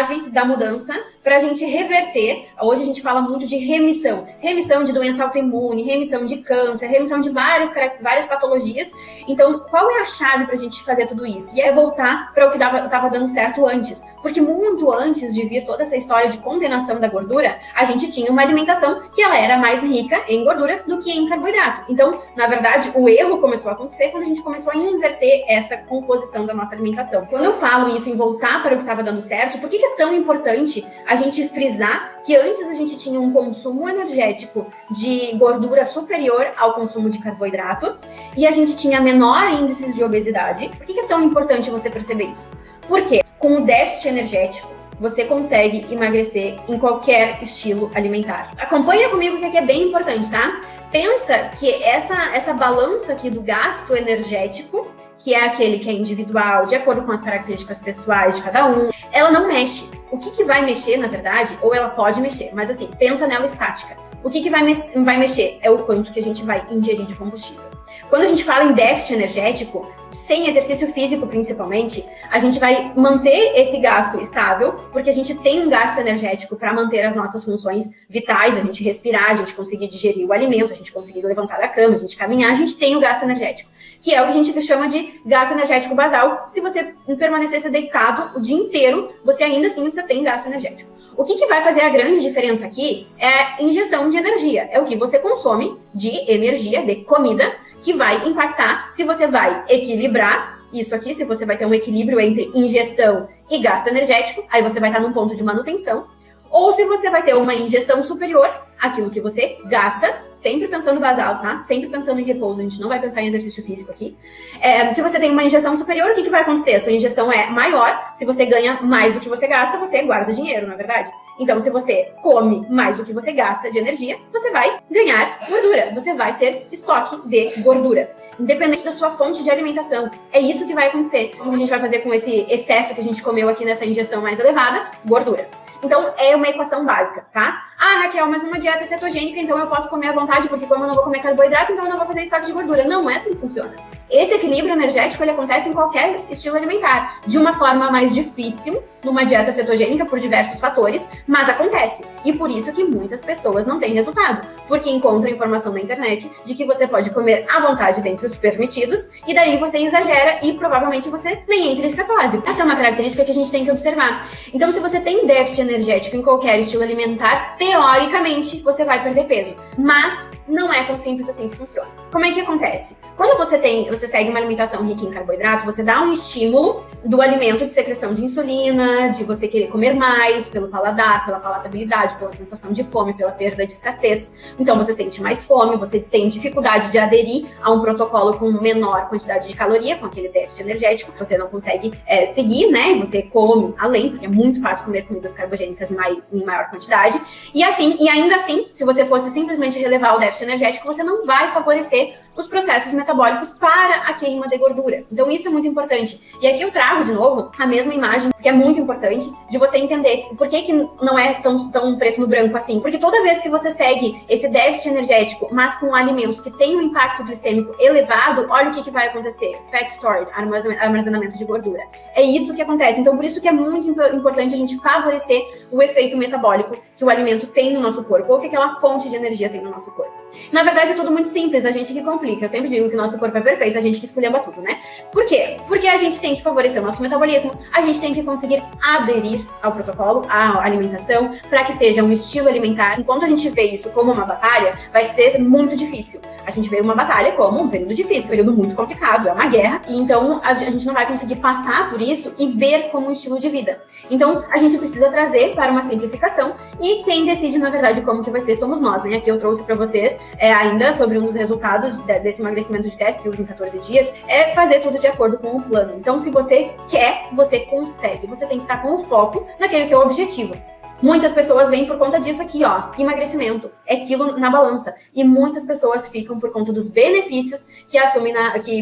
chave da mudança para a gente reverter. Hoje a gente fala muito de remissão. Remissão de doença autoimune, remissão de câncer, remissão de várias patologias. Então, qual é a chave para a gente fazer tudo isso? E é voltar para o que estava dando certo antes. Porque muito antes de vir toda essa história de condenação da gordura, a gente tinha uma alimentação que ela era mais rica em gordura do que em carboidrato. Então, na verdade, o erro começou a acontecer quando a gente começou a inverter essa composição da nossa alimentação. Quando eu falo isso em voltar para o que estava dando certo, por que é tão importante a gente frisar que antes a gente tinha um consumo energético de gordura superior ao consumo de carboidrato e a gente tinha menor índice de obesidade? Por que é tão importante você perceber isso? Porque com o déficit energético, você consegue emagrecer em qualquer estilo alimentar. Acompanha comigo que aqui é bem importante, tá? Pensa que essa balança aqui do gasto energético, que é aquele que é individual, de acordo com as características pessoais de cada um, ela não mexe. O que vai mexer, na verdade, ou ela pode mexer, mas assim, pensa nela estática. O que vai mexer é o quanto que a gente vai ingerir de combustível. Quando a gente fala em déficit energético, sem exercício físico principalmente, a gente vai manter esse gasto estável, porque a gente tem um gasto energético para manter as nossas funções vitais, a gente respirar, a gente conseguir digerir o alimento, a gente conseguir levantar da cama, a gente caminhar, a gente tem o gasto energético, que é o que a gente chama de gasto energético basal. Se você permanecesse deitado o dia inteiro, você ainda assim você tem gasto energético. O que vai fazer a grande diferença aqui é a ingestão de energia, é o que você consome de energia, de comida, que vai impactar se você vai equilibrar isso aqui, se você vai ter um equilíbrio entre ingestão e gasto energético, aí você vai estar num ponto de manutenção, ou se você vai ter uma ingestão superior àquilo que você gasta, sempre pensando basal, tá? Sempre pensando em repouso, a gente não vai pensar em exercício físico aqui. Se você tem uma ingestão superior, o que vai acontecer? A sua ingestão é maior, se você ganha mais do que você gasta, você guarda dinheiro, na verdade. Então, se você come mais do que você gasta de energia, você vai ganhar gordura, você vai ter estoque de gordura, independente da sua fonte de alimentação. É isso que vai acontecer. Como a gente vai fazer com esse excesso que a gente comeu aqui nessa ingestão mais elevada? Gordura. Então, é uma equação básica, tá? Ah, Raquel, mas uma dieta cetogênica, então eu posso comer à vontade, porque como eu não vou comer carboidrato, então eu não vou fazer estoque de gordura. Não é assim que funciona. Esse equilíbrio energético, ele acontece em qualquer estilo alimentar, de uma forma mais difícil, numa dieta cetogênica, por diversos fatores, mas acontece. E por isso que muitas pessoas não têm resultado, porque encontram informação na internet de que você pode comer à vontade dentro dos permitidos, e daí você exagera e provavelmente você nem entra em cetose. Essa é uma característica que a gente tem que observar. Então, se você tem déficit energético em qualquer estilo alimentar, teoricamente você vai perder peso, mas não é tão simples assim que funciona. Como é que acontece? Quando você segue uma alimentação rica em carboidrato, você dá um estímulo do alimento de secreção de insulina, de você querer comer mais, pelo paladar, pela palatabilidade, pela sensação de fome, pela perda de escassez. Então você sente mais fome, você tem dificuldade de aderir a um protocolo com menor quantidade de caloria, com aquele déficit energético, você não consegue seguir, né? E você come além, porque é muito fácil comer comidas carbogênicas em maior quantidade. E ainda assim, se você fosse simplesmente relevar o déficit energético, você não vai favorecer os processos metabólicos para a queima de gordura. Então isso é muito importante. E aqui eu trago de novo a mesma imagem, porque é muito importante de você entender por que não é tão preto no branco assim. Porque toda vez que você segue esse déficit energético, mas com alimentos que têm um impacto glicêmico elevado, olha o que vai acontecer. Fat storage, armazenamento de gordura. É isso que acontece. Então por isso que é muito importante a gente favorecer o efeito metabólico que o alimento tem no nosso corpo, ou que aquela fonte de energia tem no nosso corpo. Na verdade é tudo muito simples, a gente que complica. Eu sempre digo que o nosso corpo é perfeito, a gente que escolheva tudo, né? Por quê? Porque a gente tem que favorecer o nosso metabolismo, a gente tem que conseguir aderir ao protocolo, à alimentação, para que seja um estilo alimentar. Enquanto a gente vê isso como uma batalha, vai ser muito difícil. A gente vê uma batalha como um período difícil, um período muito complicado, é uma guerra, e então a gente não vai conseguir passar por isso e ver como um estilo de vida. Então a gente precisa trazer para uma simplificação, e quem decide, na verdade, como que vai ser somos nós, né? Aqui eu trouxe para vocês ainda sobre um dos resultados desse emagrecimento de 10 quilos em 14 dias, é fazer tudo de acordo com o plano. Então, se você quer, você consegue. Você tem que estar com o foco naquele seu objetivo. Muitas pessoas vêm por conta disso aqui, ó, emagrecimento, é quilo na balança. E muitas pessoas ficam por conta dos benefícios que assumem,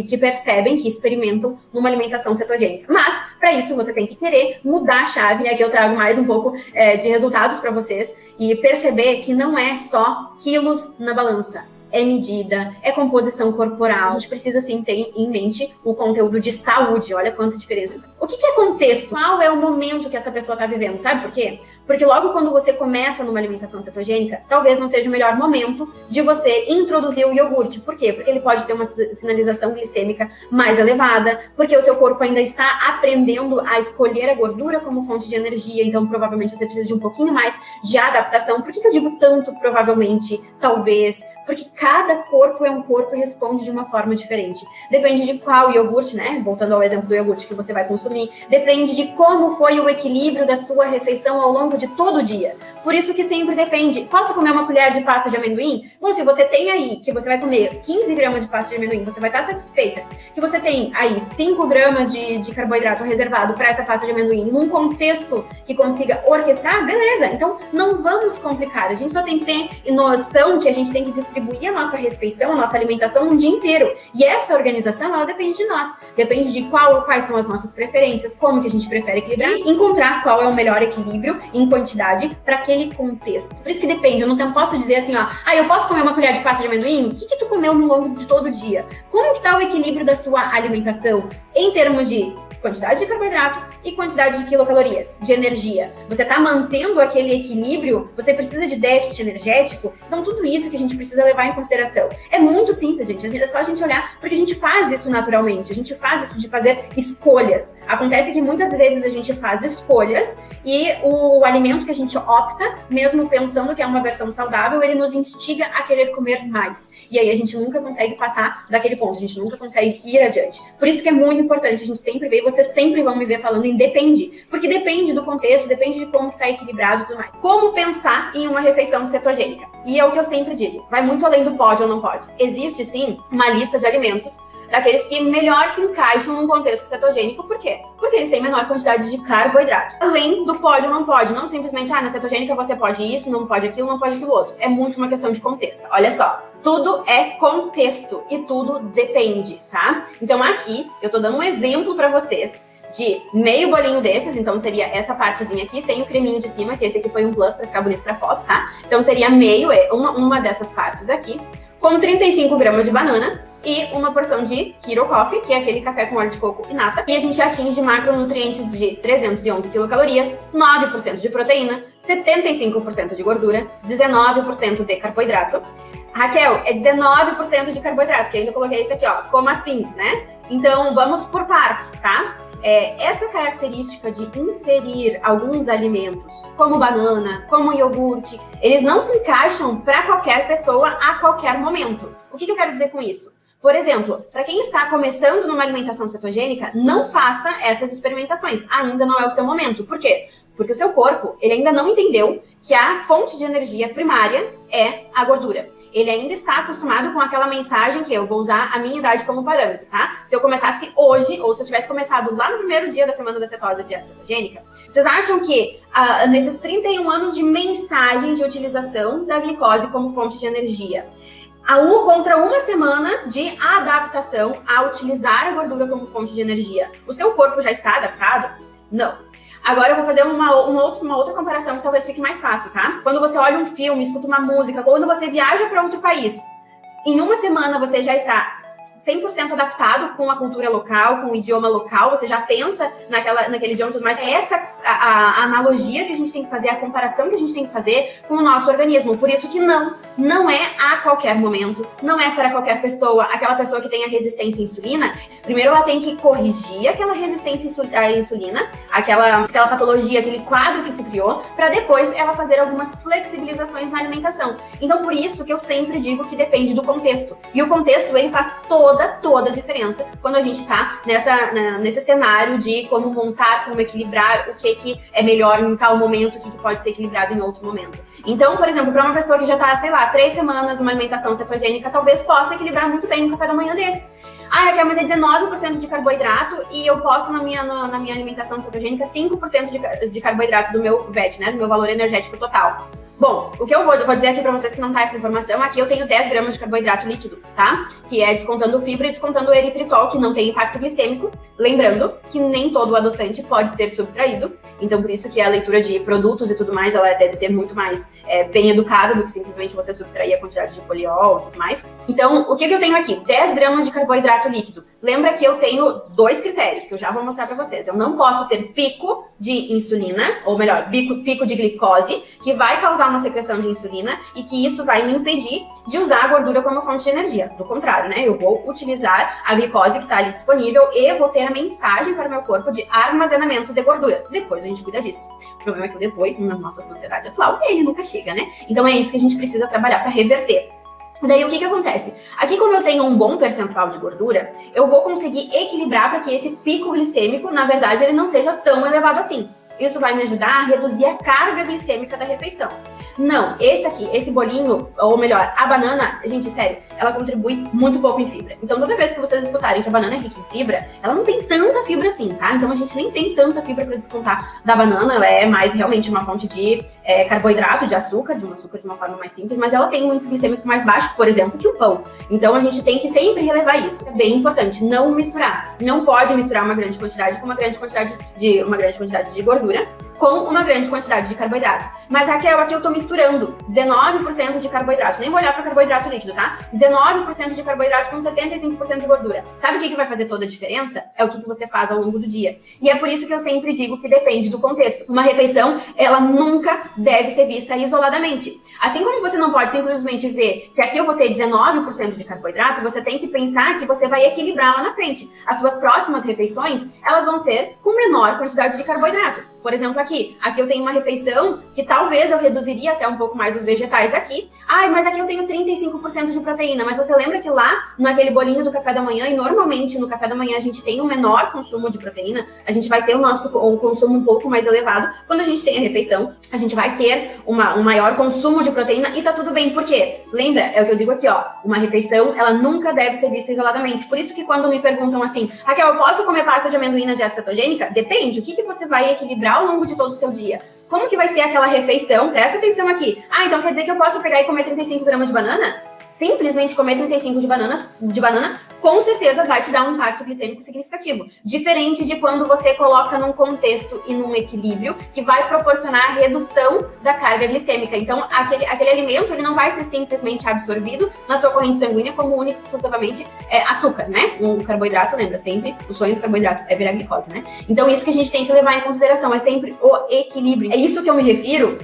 que percebem, que experimentam numa alimentação cetogênica. Mas, para isso, você tem que querer mudar a chave. E aqui eu trago mais um pouco de resultados para vocês e perceber que não é só quilos na balança. é medida, é composição corporal. A gente precisa, sim, ter em mente o conteúdo de saúde. Olha quanta diferença. O que é contexto? Qual é o momento que essa pessoa está vivendo? Sabe por quê? Porque logo quando você começa numa alimentação cetogênica, talvez não seja o melhor momento de você introduzir o iogurte. Por quê? Porque ele pode ter uma sinalização glicêmica mais elevada, porque o seu corpo ainda está aprendendo a escolher a gordura como fonte de energia, então provavelmente você precisa de um pouquinho mais de adaptação. Por que eu digo tanto provavelmente, talvez? Porque cada corpo é um corpo e responde de uma forma diferente. Depende de qual iogurte, né? Voltando ao exemplo do iogurte que você vai consumir. Depende de como foi o equilíbrio da sua refeição ao longo de todo o dia. Por isso que sempre depende. Posso comer uma colher de pasta de amendoim? Bom, se você tem aí que você vai comer 15 gramas de pasta de amendoim, você vai estar satisfeita. Que você tem aí 5 gramas de carboidrato reservado para essa pasta de amendoim num contexto que consiga orquestrar, beleza. Então, não vamos complicar. A gente só tem que ter noção que a gente tem que distribuir a nossa refeição, a nossa alimentação um dia inteiro. E essa organização, ela depende de nós. Depende de quais são as nossas preferências, como que a gente prefere equilibrar e encontrar qual é o melhor equilíbrio em quantidade para aquele contexto. Por isso que depende. Eu não posso dizer assim, ó, eu posso comer uma colher de pasta de amendoim? O que tu comeu no longo de todo o dia? Como que tá o equilíbrio da sua alimentação em termos de quantidade de carboidrato e quantidade de quilocalorias, de energia? Você está mantendo aquele equilíbrio? Você precisa de déficit energético? Então, tudo isso que a gente precisa levar em consideração. É muito simples, gente. É só a gente olhar, porque a gente faz isso naturalmente. A gente faz isso de fazer escolhas. Acontece que muitas vezes a gente faz escolhas e o alimento que a gente opta, mesmo pensando que é uma versão saudável, ele nos instiga a querer comer mais. E aí a gente nunca consegue passar daquele ponto. A gente nunca consegue ir adiante. Por isso que é muito importante a gente sempre ver, vocês sempre vão me ver falando em depende, porque depende do contexto, depende de como está equilibrado e tudo mais. Como pensar em uma refeição cetogênica? E é o que eu sempre digo, vai muito além do pode ou não pode. Existe, sim, uma lista de alimentos daqueles que melhor se encaixam num contexto cetogênico. Por quê? Porque eles têm menor quantidade de carboidrato. Além do pode ou não pode. Não simplesmente, na cetogênica você pode isso, não pode aquilo, não pode aquilo outro. É muito uma questão de contexto. Olha só. Tudo é contexto e tudo depende, tá? Então aqui, eu tô dando um exemplo pra vocês de meio bolinho desses, então seria essa partezinha aqui, sem o creminho de cima, que esse aqui foi um plus pra ficar bonito pra foto, tá? Então seria meio, uma dessas partes aqui, com 35 gramas de banana e uma porção de Keto Coffee, que é aquele café com óleo de coco e nata. E a gente atinge macronutrientes de 311 quilocalorias, 9% de proteína, 75% de gordura, 19% de carboidrato. Raquel, é 19% de carboidrato, que eu ainda coloquei isso aqui, ó, como assim, né? Então, vamos por partes, tá? Essa característica de inserir alguns alimentos, como banana, como iogurte, eles não se encaixam para qualquer pessoa a qualquer momento. O que eu quero dizer com isso? Por exemplo, para quem está começando numa alimentação cetogênica, não faça essas experimentações. Ainda não é o seu momento. Por quê? Porque o seu corpo, ele ainda não entendeu que a fonte de energia primária é a gordura. Ele ainda está acostumado com aquela mensagem que eu vou usar a minha idade como parâmetro, tá? Se eu começasse hoje, ou se eu tivesse começado lá no primeiro dia da semana da cetose, dieta cetogênica, vocês acham que nesses 31 anos de mensagem de utilização da glicose como fonte de energia, contra uma semana de adaptação a utilizar a gordura como fonte de energia, o seu corpo já está adaptado? Não. Agora eu vou fazer uma outra comparação que talvez fique mais fácil, tá? Quando você olha um filme, escuta uma música, quando você viaja para outro país, em uma semana você já está 100% adaptado com a cultura local, com o idioma local, você já pensa naquele idioma e tudo mais. É essa a analogia que a gente tem que fazer, a comparação que a gente tem que fazer com o nosso organismo. Por isso que não é a qualquer momento, não é para qualquer pessoa. Aquela pessoa que tem a resistência à insulina, primeiro ela tem que corrigir aquela resistência à insulina, aquela patologia, aquele quadro que se criou, para depois ela fazer algumas flexibilizações na alimentação. Então, por isso que eu sempre digo que depende do contexto. E o contexto, ele faz toda a diferença quando a gente está nesse cenário de como montar, como equilibrar, o que é melhor em tal momento, o que pode ser equilibrado em outro momento. Então, por exemplo, para uma pessoa que já está, 3 semanas numa alimentação cetogênica, talvez possa equilibrar muito bem um café da manhã desses. Raquel, mas é 19% de carboidrato e eu posso, na minha alimentação cetogênica, 5% de carboidrato do meu VET, né, do meu valor energético total. Bom, o que eu vou dizer aqui pra vocês que não tá essa informação, aqui eu tenho 10 gramas de carboidrato líquido, tá? Que é descontando fibra e descontando o eritritol, que não tem impacto glicêmico. Lembrando que nem todo o adoçante pode ser subtraído, então por isso que a leitura de produtos e tudo mais, ela deve ser muito mais bem educada do que simplesmente você subtrair a quantidade de poliol e tudo mais. Então, o que eu tenho aqui? 10 gramas de carboidrato líquido. Lembra que eu tenho 2 critérios, que eu já vou mostrar pra vocês. Eu não posso ter pico de insulina, ou melhor, pico de glicose, que vai causar uma secreção de insulina e que isso vai me impedir de usar a gordura como fonte de energia. Do contrário, né? Eu vou utilizar a glicose que está ali disponível e vou ter a mensagem para o meu corpo de armazenamento de gordura. Depois a gente cuida disso. O problema é que o depois, na nossa sociedade atual, ele nunca chega, né? Então é isso que a gente precisa trabalhar para reverter. Daí o que acontece? Aqui, como eu tenho um bom percentual de gordura, eu vou conseguir equilibrar para que esse pico glicêmico, na verdade, ele não seja tão elevado assim. Isso vai me ajudar a reduzir a carga glicêmica da refeição. Não, esse bolinho, ou melhor, a banana, gente, sério, ela contribui muito pouco em fibra. Então, toda vez que vocês escutarem que a banana é rica em fibra, ela não tem tanta fibra assim, tá? Então, a gente nem tem tanta fibra para descontar da banana, ela é mais realmente uma fonte de carboidrato, de açúcar de uma forma mais simples, mas ela tem um índice glicêmico mais baixo, por exemplo, que o pão. Então, a gente tem que sempre relevar isso. É bem importante, não misturar. Não pode misturar uma grande quantidade com uma grande quantidade de gordura com uma grande quantidade de carboidrato. Mas, Raquel, aqui eu tô misturando 19% de carboidrato. Nem vou olhar para o carboidrato líquido, tá? 19% de carboidrato com 75% de gordura. Sabe o que vai fazer toda a diferença? É o que você faz ao longo do dia. E é por isso que eu sempre digo que depende do contexto. Uma refeição, ela nunca deve ser vista isoladamente. Assim como você não pode simplesmente ver que aqui eu vou ter 19% de carboidrato, você tem que pensar que você vai equilibrar lá na frente. As suas próximas refeições, elas vão ser com menor quantidade de carboidrato. Por exemplo, aqui eu tenho uma refeição que talvez eu reduziria até um pouco mais os vegetais aqui. Ai, mas aqui eu tenho 35% de proteína. Mas você lembra que lá, naquele bolinho do café da manhã, e normalmente no café da manhã a gente tem um menor consumo de proteína, a gente vai ter um consumo um pouco mais elevado. Quando a gente tem a refeição, a gente vai ter um maior consumo de proteína e tá tudo bem. Por quê? Lembra? É o que eu digo aqui, ó. Uma refeição, ela nunca deve ser vista isoladamente. Por isso que quando me perguntam assim, Raquel, eu posso comer pasta de amendoim na dieta cetogênica? Depende. O que você vai equilibrar ao longo de todo o seu dia? Como que vai ser aquela refeição? Presta atenção aqui. Ah, então quer dizer que eu posso pegar e comer 35 gramas de banana? Simplesmente comer 35 de banana, com certeza vai te dar um impacto glicêmico significativo. Diferente de quando você coloca num contexto e num equilíbrio que vai proporcionar a redução da carga glicêmica. Então, aquele alimento, ele não vai ser simplesmente absorvido na sua corrente sanguínea como único e exclusivamente açúcar, né? O carboidrato, lembra sempre, o sonho do carboidrato é virar glicose, né? Então, isso que a gente tem que levar em consideração, é sempre o equilíbrio. É isso que eu me refiro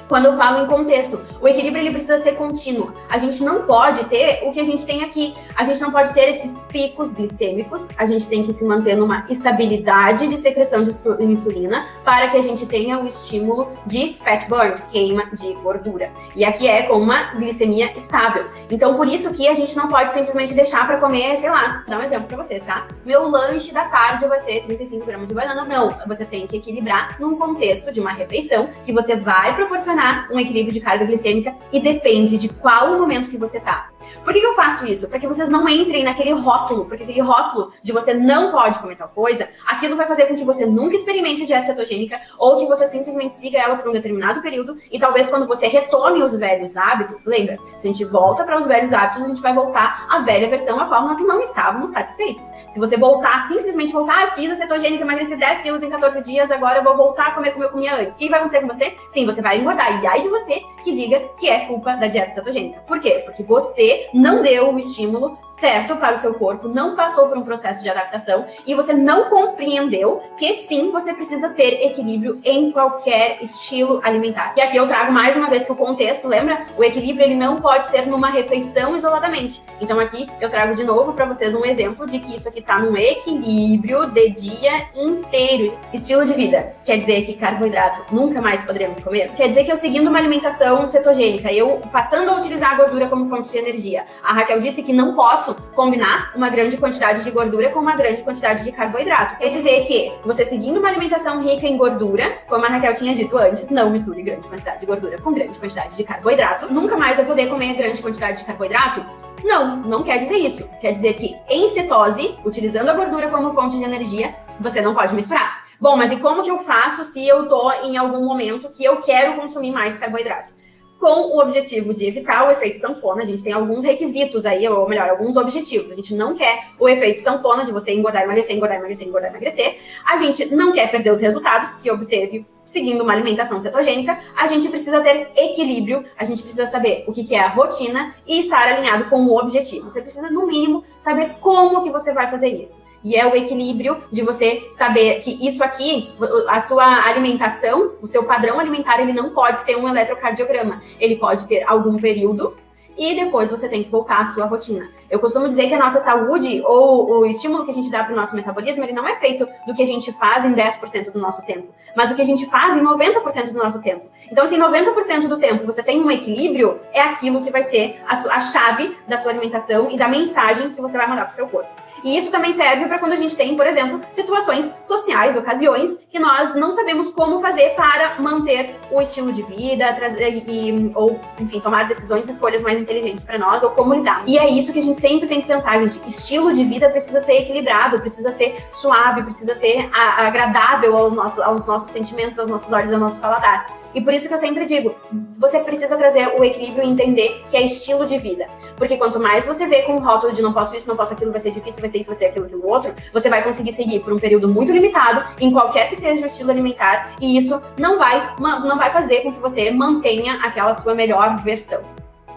quando eu falo em contexto. O equilíbrio, ele precisa ser contínuo. A gente não pode ter o que a gente tem aqui. A gente não pode ter esses picos glicêmicos. A gente tem que se manter numa estabilidade de secreção de insulina para que a gente tenha o estímulo de fat burn, queima de gordura. E aqui é com uma glicemia estável. Então, por isso que a gente não pode simplesmente deixar para comer, sei lá, vou dar um exemplo para vocês, tá? Meu lanche da tarde vai ser 35 gramas de banana. Não, você tem que equilibrar num contexto de uma refeição que você vai proporcionar um equilíbrio de carga glicêmica e depende de qual o momento que você tá. Por que eu faço isso? Para que vocês não entrem naquele rótulo, porque aquele rótulo de você não pode comer tal coisa, aquilo vai fazer com que você nunca experimente a dieta cetogênica ou que você simplesmente siga ela por um determinado período e talvez quando você retome os velhos hábitos, lembra? Se a gente volta para os velhos hábitos, a gente vai voltar à velha versão a qual nós não estávamos satisfeitos. Se você simplesmente voltar, fiz a cetogênica, emagreci 10 quilos em 14 dias, agora eu vou voltar a comer como eu comia antes. O que vai acontecer com você? Sim, você vai engordar. E ai de você que diga que é culpa da dieta cetogênica. Por quê? Porque você não deu o estímulo certo para o seu corpo, não passou por um processo de adaptação e você não compreendeu que sim, você precisa ter equilíbrio em qualquer estilo alimentar. E aqui eu trago mais uma vez que o contexto, lembra? O equilíbrio, ele não pode ser numa refeição isoladamente. Então aqui eu trago de novo para vocês um exemplo de que isso aqui tá num equilíbrio de dia inteiro. Estilo de vida. Quer dizer que carboidrato nunca mais poderemos comer? Quer dizer que eu seguindo uma alimentação cetogênica, eu passando a utilizar a gordura como fonte de energia. A Raquel disse que não posso combinar uma grande quantidade de gordura com uma grande quantidade de carboidrato. Quer dizer que você seguindo uma alimentação rica em gordura, como a Raquel tinha dito antes, não misture grande quantidade de gordura com grande quantidade de carboidrato, nunca mais vai poder comer grande quantidade de carboidrato? Não quer dizer isso. Quer dizer que em cetose, utilizando a gordura como fonte de energia, você não pode misturar. Bom, mas e como que eu faço se eu tô em algum momento que eu quero consumir mais carboidrato? com o objetivo de evitar o efeito sanfona. A gente tem alguns requisitos aí, ou melhor, alguns objetivos. A gente não quer o efeito sanfona de você engordar, emagrecer, engordar, emagrecer, engordar, emagrecer. A gente não quer perder os resultados que obteve seguindo uma alimentação cetogênica. A gente precisa ter equilíbrio, a gente precisa saber o que é a rotina e estar alinhado com o objetivo. Você precisa, no mínimo, saber como que você vai fazer isso. E é o equilíbrio de você saber que isso aqui, a sua alimentação, o seu padrão alimentar, ele não pode ser um eletrocardiograma. Ele pode ter algum período e depois você tem que voltar à sua rotina. Eu costumo dizer que a nossa saúde ou o estímulo que a gente dá para o nosso metabolismo, ele não é feito do que a gente faz em 10% do nosso tempo, mas o que a gente faz em 90% do nosso tempo. Então, se em 90% do tempo você tem um equilíbrio, é aquilo que vai ser a chave da sua alimentação e da mensagem que você vai mandar para o seu corpo. E isso também serve para quando a gente tem, por exemplo, situações sociais, ocasiões, que nós não sabemos como fazer para manter o estilo de vida, ou, enfim, tomar decisões e escolhas mais inteligentes para nós, ou como lidar. E é isso que a gente sempre tem que pensar, gente. Estilo de vida precisa ser equilibrado, precisa ser suave, precisa ser agradável aos nossos sentimentos, aos nossos olhos, ao nosso paladar. E por isso que eu sempre digo, você precisa trazer o equilíbrio e entender que é estilo de vida. Porque quanto mais você vê com o rótulo de não posso isso, não posso aquilo, vai ser difícil, vai ser isso, vai ser aquilo, aquilo outro, você vai conseguir seguir por um período muito limitado, em qualquer que seja o estilo alimentar, e isso não vai fazer com que você mantenha aquela sua melhor versão.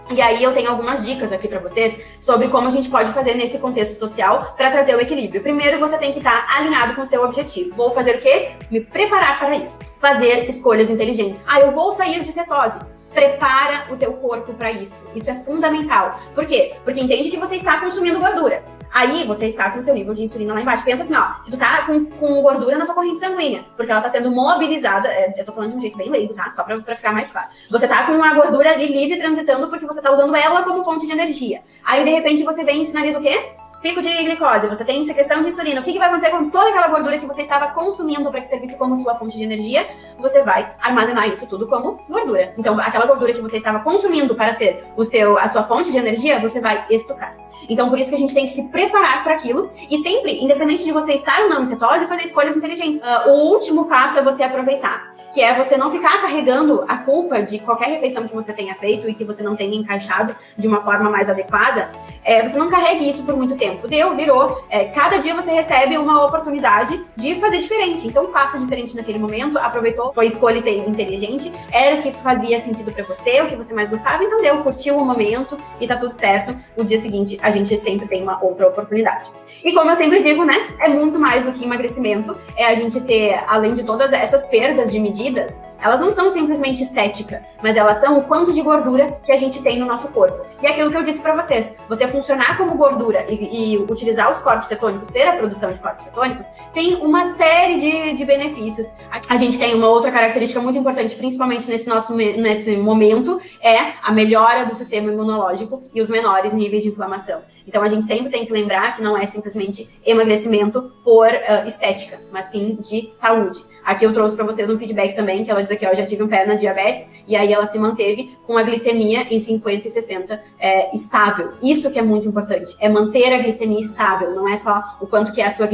E aí eu tenho algumas dicas aqui para vocês sobre como a gente pode fazer nesse contexto social para trazer o equilíbrio. Primeiro, você tem que estar alinhado com o seu objetivo. Vou fazer o quê? Me preparar para isso. Fazer escolhas inteligentes. Eu vou sair de cetose. Prepara o teu corpo para isso. Isso é fundamental. Por quê? Porque entende que você está consumindo gordura. Aí você está com o seu nível de insulina lá embaixo. Pensa assim, que tu tá com gordura na tua corrente sanguínea, porque ela tá sendo mobilizada, eu tô falando de um jeito bem leigo, tá? Só pra ficar mais claro. Você tá com uma gordura ali livre transitando porque você tá usando ela como fonte de energia. Aí, de repente, você vem e sinaliza o quê? Pico de glicose, você tem secreção de insulina. O que vai acontecer com toda aquela gordura que você estava consumindo para que servisse como sua fonte de energia? Você vai armazenar isso tudo como gordura. Então, aquela gordura que você estava consumindo para ser a sua fonte de energia, você vai estocar. Então, por isso que a gente tem que se preparar para aquilo e sempre, independente de você estar ou não em cetose, fazer escolhas inteligentes. O último passo é você aproveitar, que é você não ficar carregando a culpa de qualquer refeição que você tenha feito e que você não tenha encaixado de uma forma mais adequada. Você não carregue isso por muito tempo. Cada dia você recebe uma oportunidade de fazer diferente. Então faça diferente naquele momento, aproveitou, foi escolha inteligente, era o que fazia sentido pra você, o que você mais gostava, então curtiu o momento e tá tudo certo. No dia seguinte, a gente sempre tem uma outra oportunidade. E como eu sempre digo, né, é muito mais do que emagrecimento, é a gente ter, além de todas essas perdas de medidas, elas não são simplesmente estética, mas elas são o quanto de gordura que a gente tem no nosso corpo. E é aquilo que eu disse pra vocês, você funcionar como gordura e utilizar os corpos cetônicos, ter a produção de corpos cetônicos, tem uma série de benefícios. A gente tem uma outra característica muito importante, principalmente nesse momento, é a melhora do sistema imunológico e os menores níveis de inflamação. Então, a gente sempre tem que lembrar que não é simplesmente emagrecimento por estética, mas sim de saúde. Aqui eu trouxe para vocês um feedback também, que ela diz aqui, eu já tive um pé na diabetes, e aí ela se manteve com a glicemia em 50 e 60 estável. Isso que é muito importante, é manter a glicemia estável, não é só o quanto que é a sua